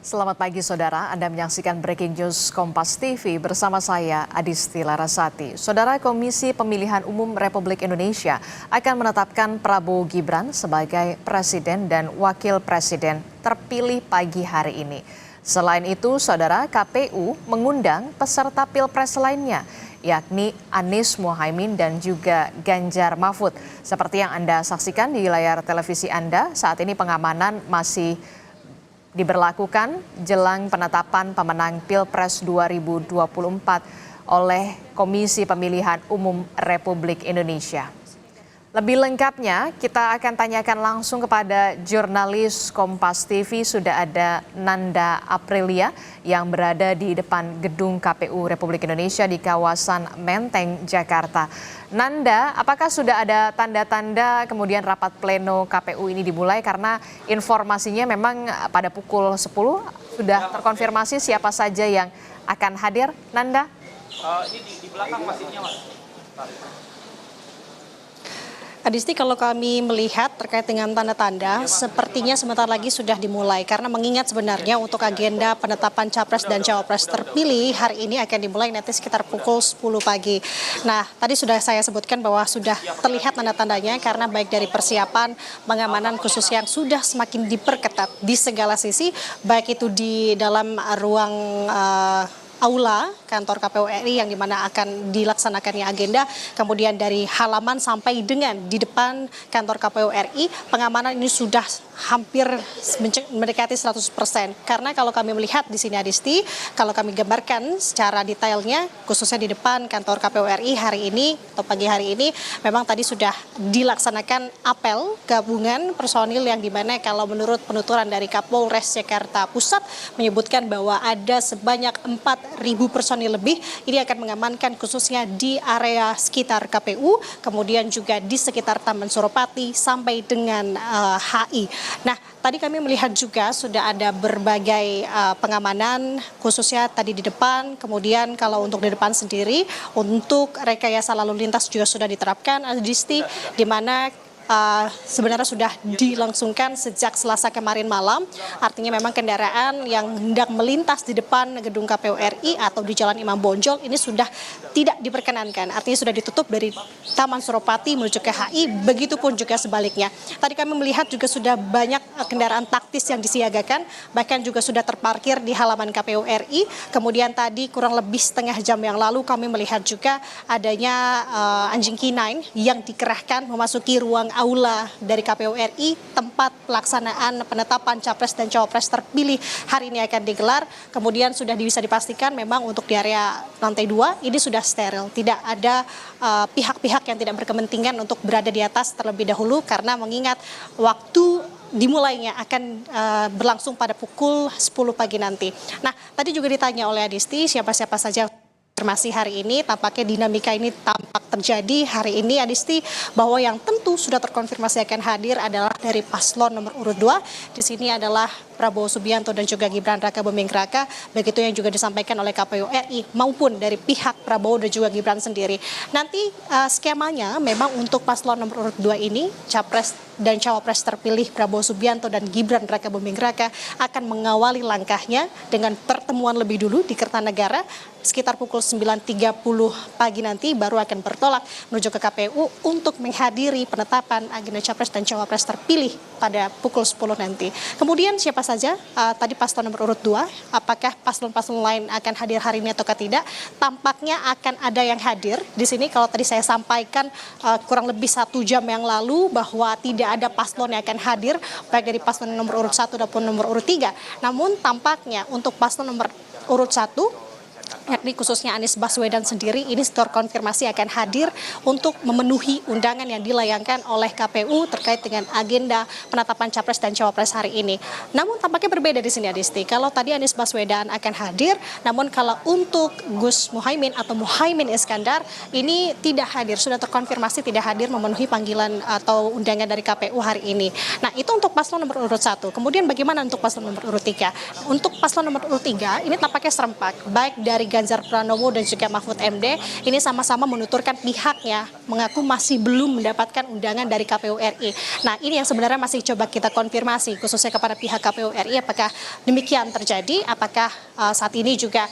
Selamat pagi saudara, Anda menyaksikan Breaking News Kompas TV bersama saya Adisti Larasati. Saudara, Komisi Pemilihan Umum Republik Indonesia akan menetapkan Prabowo Gibran sebagai Presiden dan Wakil Presiden terpilih pagi hari ini. Selain itu, saudara, KPU mengundang peserta Pilpres lainnya, yakni Anies Mohaimin dan juga Ganjar Mahfud. Seperti yang Anda saksikan di layar televisi Anda, saat ini pengamanan masih diberlakukan jelang penetapan pemenang Pilpres 2024 oleh Komisi Pemilihan Umum Republik Indonesia. Lebih lengkapnya kita akan tanyakan langsung kepada jurnalis Kompas TV. Sudah ada Nanda Aprilia yang berada di depan gedung KPU Republik Indonesia di kawasan Menteng, Jakarta. Nanda, apakah sudah ada tanda-tanda kemudian rapat pleno KPU ini dimulai? Karena informasinya memang pada pukul 10 sudah terkonfirmasi siapa saja yang akan hadir. Nanda? Ini di belakang pastinya, Mas. Adisti, kalau kami melihat terkait dengan tanda-tanda, sepertinya sebentar lagi sudah dimulai. Karena mengingat sebenarnya untuk agenda penetapan Capres dan Cawapres terpilih hari ini akan dimulai nanti sekitar pukul 10 pagi. Nah, tadi sudah saya sebutkan bahwa sudah terlihat tanda-tandanya karena baik dari persiapan pengamanan khusus yang sudah semakin diperketat di segala sisi, baik itu di dalam ruang aula kantor KPU RI yang dimana akan dilaksanakannya agenda, kemudian dari halaman sampai dengan di depan kantor KPU RI, pengamanan ini sudah hampir mendekati 100%. Karena kalau kami melihat di sini Adisti, kalau kami gambarkan secara detailnya, khususnya di depan kantor KPU RI hari ini atau pagi hari ini, memang tadi sudah dilaksanakan apel gabungan personil yang dimana kalau menurut penuturan dari Kapolres Jakarta Pusat menyebutkan bahwa ada sebanyak 4.000 personil lebih ini akan mengamankan khususnya di area sekitar KPU, kemudian juga di sekitar Taman Suropati sampai dengan HI. Nah, tadi kami melihat juga sudah ada berbagai pengamanan khususnya tadi di depan, kemudian kalau untuk di depan sendiri untuk rekayasa lalu lintas juga sudah diterapkan, Adisti, di mana sebenarnya sudah dilangsungkan sejak Selasa kemarin malam. Artinya memang kendaraan yang hendak melintas di depan gedung KPU RI atau di Jalan Imam Bonjol ini sudah tidak diperkenankan. Artinya sudah ditutup dari Taman Suropati menuju ke HI, begitupun juga sebaliknya. Tadi kami melihat juga sudah banyak kendaraan taktis yang disiagakan, bahkan juga sudah terparkir di halaman KPU RI. Kemudian tadi kurang lebih setengah jam yang lalu kami melihat juga adanya anjing K9 yang dikerahkan memasuki ruang aula dari KPU RI, tempat pelaksanaan penetapan Capres dan Cawapres terpilih hari ini akan digelar. Kemudian sudah bisa dipastikan memang untuk di area lantai 2 ini sudah steril. Tidak ada pihak-pihak yang tidak berkepentingan untuk berada di atas terlebih dahulu karena mengingat waktu dimulainya akan berlangsung pada pukul 10 pagi nanti. Nah, tadi juga ditanya oleh Adisti siapa-siapa saja masih hari ini, tampaknya dinamika ini tampak terjadi hari ini Adisti, bahwa yang tentu sudah terkonfirmasi akan hadir adalah dari paslon nomor urut 2. Di sini adalah Prabowo Subianto dan juga Gibran Raka Buming Raka, begitu yang juga disampaikan oleh KPU RI maupun dari pihak Prabowo dan juga Gibran sendiri. Nanti skemanya memang untuk paslon nomor urut 2 ini, Capres dan Cawapres terpilih Prabowo Subianto dan Gibran Raka Buming Raka akan mengawali langkahnya dengan pertemuan lebih dulu di Kertanegara sekitar pukul 9.30 pagi nanti, baru akan bertolak menuju ke KPU untuk menghadiri penetapan agenda Capres dan Cawapres terpilih pada pukul 10 nanti. Kemudian siapa saja tadi paslon nomor urut 2, apakah paslon-paslon lain akan hadir hari ini atau tidak? Tampaknya akan ada yang hadir di sini. Kalau tadi saya sampaikan kurang lebih 1 jam yang lalu bahwa tidak ada paslon yang akan hadir baik dari paslon nomor urut 1 maupun nomor urut 3. Namun tampaknya untuk paslon nomor urut 1 yakni khususnya Anies Baswedan sendiri ini terkonfirmasi akan hadir untuk memenuhi undangan yang dilayangkan oleh KPU terkait dengan agenda penetapan Capres dan Cawapres hari ini. Namun tampaknya berbeda di sini Adisti. Kalau tadi Anies Baswedan akan hadir, namun kalau untuk Gus Mohaimin atau Mohaimin Iskandar ini tidak hadir, sudah terkonfirmasi tidak hadir memenuhi panggilan atau undangan dari KPU hari ini. Nah, itu untuk paslon nomor urut 1. Kemudian bagaimana untuk paslon nomor urut 3? Untuk paslon nomor urut 3 ini tampaknya serempak, baik dari Ganjar Pranowo dan juga Mahfud MD ini sama-sama menuturkan pihaknya mengaku masih belum mendapatkan undangan dari KPU RI. Nah, ini yang sebenarnya masih coba kita konfirmasi khususnya kepada pihak KPU RI apakah demikian terjadi, apakah saat ini juga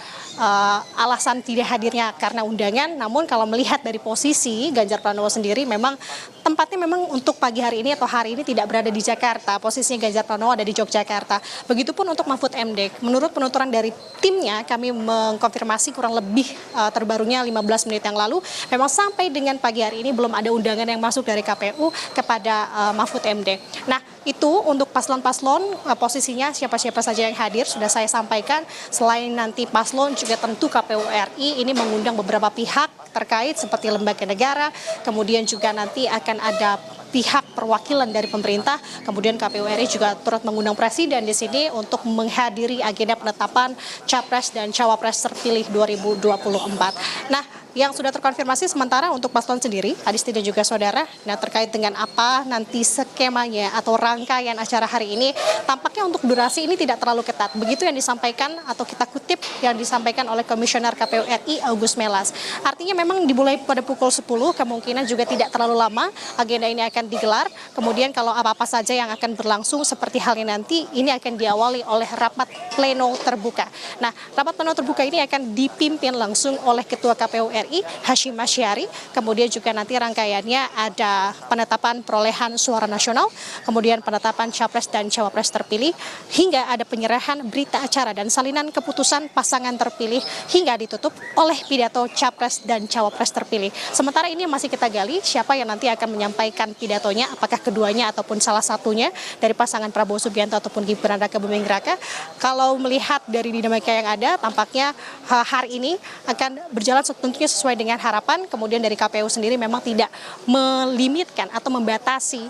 alasan tidak hadirnya karena undangan. Namun kalau melihat dari posisi Ganjar Pranowo sendiri memang tempatnya memang untuk pagi hari ini atau hari ini tidak berada di Jakarta. Posisinya Ganjar Pranowo ada di Yogyakarta. Begitupun untuk Mahfud MD. Menurut penuturan dari timnya, kami mengkonfirmasi kurang lebih terbarunya 15 menit yang lalu, memang sampai dengan pagi hari ini belum ada undangan yang masuk dari KPU kepada Mahfud MD. Nah, itu untuk paslon-paslon posisinya siapa-siapa saja yang hadir sudah saya sampaikan. Selain nanti paslon juga tentu KPU RI ini mengundang beberapa pihak terkait seperti lembaga negara, kemudian juga nanti akan ada pihak perwakilan dari pemerintah, kemudian KPU RI juga turut mengundang presiden di sini untuk menghadiri agenda penetapan capres dan cawapres terpilih 2024. Nah, yang sudah terkonfirmasi sementara untuk paslon sendiri, Adisti dan juga saudara, nah terkait dengan apa nanti skemanya atau rangkaian acara hari ini, tampaknya untuk durasi ini tidak terlalu ketat. Begitu yang disampaikan atau kita kutip yang disampaikan oleh Komisioner KPU RI August Melas. Artinya memang dimulai pada pukul 10, kemungkinan juga tidak terlalu lama agenda ini akan digelar. Kemudian kalau apa-apa saja yang akan berlangsung seperti halnya nanti, ini akan diawali oleh rapat pleno terbuka. Nah, rapat pleno terbuka ini akan dipimpin langsung oleh Ketua KPU RI Hashim Asyari, kemudian juga nanti rangkaiannya ada penetapan perolehan suara nasional, kemudian penetapan capres dan cawapres terpilih, hingga ada penyerahan berita acara dan salinan keputusan pasangan terpilih, hingga ditutup oleh pidato capres dan cawapres terpilih. Sementara ini masih kita gali siapa yang nanti akan menyampaikan pidatonya, apakah keduanya ataupun salah satunya dari pasangan Prabowo Subianto ataupun Gibran Raka Buming Raka. Kalau melihat dari dinamika yang ada, tampaknya hari ini akan berjalan tentunya sesuai dengan harapan. Kemudian dari KPU sendiri memang tidak melimitkan atau membatasi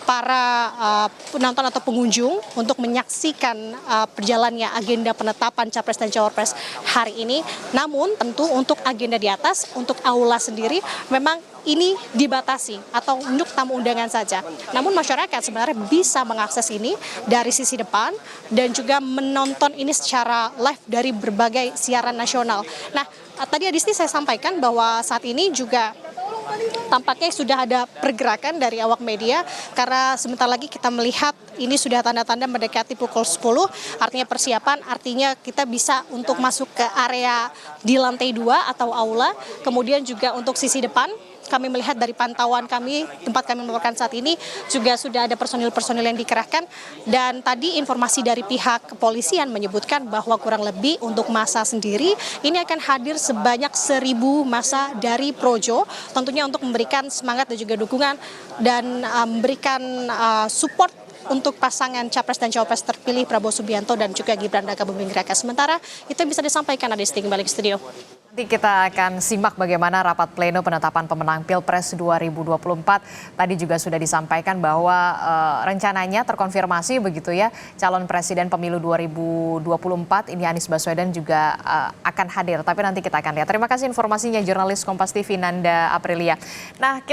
para penonton atau pengunjung untuk menyaksikan perjalannya agenda penetapan capres dan cawapres hari ini. Namun tentu untuk agenda di atas, untuk aula sendiri memang ini dibatasi atau untuk tamu undangan saja. Namun masyarakat sebenarnya bisa mengakses ini dari sisi depan dan juga menonton ini secara live dari berbagai siaran nasional. Nah, tadi Adisti saya sampaikan bahwa saat ini juga tampaknya sudah ada pergerakan dari awak media karena sebentar lagi kita melihat ini sudah tanda-tanda mendekati pukul 10, artinya persiapan, artinya kita bisa untuk masuk ke area di lantai 2 atau aula, kemudian juga untuk sisi depan. Kami melihat dari pantauan kami, tempat kami melaporkan saat ini juga sudah ada personil-personil yang dikerahkan, dan tadi informasi dari pihak kepolisian menyebutkan bahwa kurang lebih untuk massa sendiri ini akan hadir sebanyak 1.000 massa dari Projo, tentunya untuk memberikan semangat dan juga dukungan dan memberikan support untuk pasangan capres dan cawapres terpilih Prabowo Subianto dan juga Gibran Raka Buming Raka. Sementara itu yang bisa disampaikan, Adisti, kembali ke studio. Nanti kita akan simak bagaimana rapat pleno penetapan pemenang Pilpres 2024. Tadi juga sudah disampaikan bahwa rencananya terkonfirmasi begitu ya, calon presiden pemilu 2024 ini Anies Baswedan juga akan hadir. Tapi nanti kita akan lihat. Terima kasih informasinya jurnalis Kompas TV Nanda Aprilia. Nah, kita